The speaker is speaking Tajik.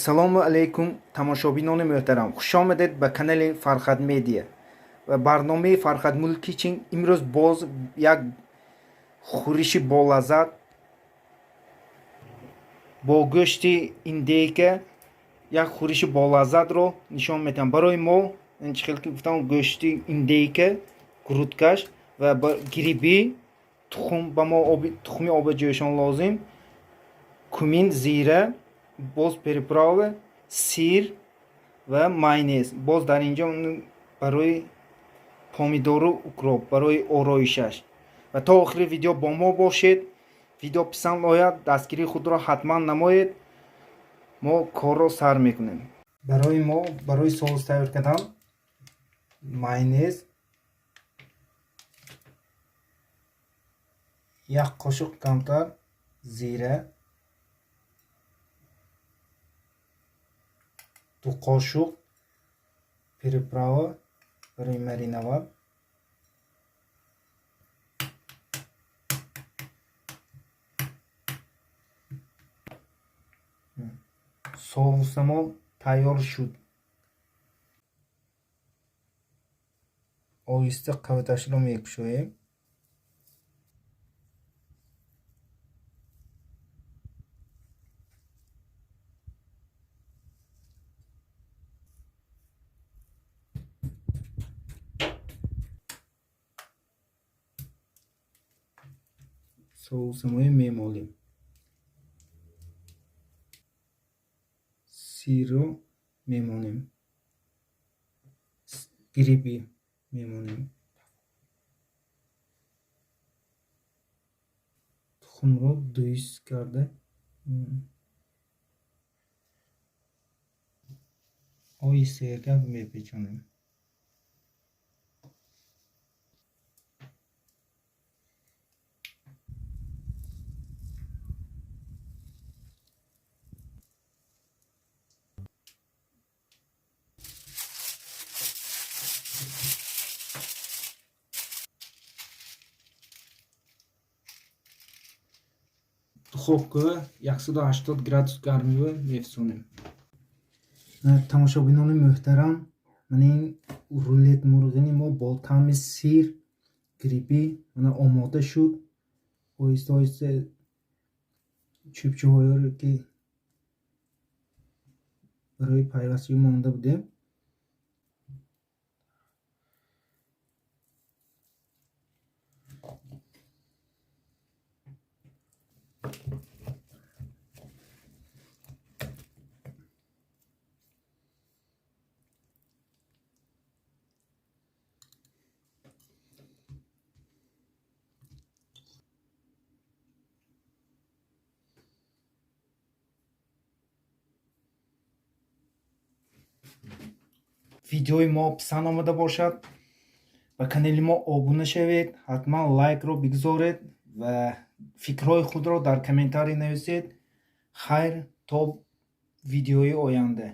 Assalomu alaykum tomoshabinoni muhtaram. Xush omaded ba kanali Farhad Media. Va barnomaи Farhad Mulkiching imroz boz як хӯриши болаззат бо гӯшти индейка як хӯриши болаззатро нишон метиҳам. Барои мо ин чӣ хел ки гуфтам гӯшти индейка, грудкаш ва гриби тухм ба мо тухми обиҷӯшон лозим, кумин, зира, боз приправа, сир ва майонез. Боз дар инҷо барои помидору укроп, барои ороишаш. Ва то охири видео бо мо бошед. Видео писанд ояд, дастгирии худро ҳатман намоед. Мо корро сар мекунем. Барои соус тайёр кардан майонез, як қошуқ камтар зира, 2 қошуқ приправа барои мариновад, соусамо тайёр шуд. Оҳиста қаваташро мекушоем. соусамои мемолим. сирро мемонем. гриби мемонем. тухмро дуйс карда оҳиста якам мепечонем. духовка 180 градус гармива мефисонем. Тамошобинони муҳтарам, манин рулет мурғини мо бо таъми сир, гриби мана омода шуд. Оҳиста оҳиста чӯбчӯҳоеро ки барои пайвастӣ монда будем видеои мо писанд омада бошад, ба канали мо обуна шавед, ҳатман лайкро бигзоред ва фикрҳои худро дар комментарӣ нависед. Хайр то видеои оянда.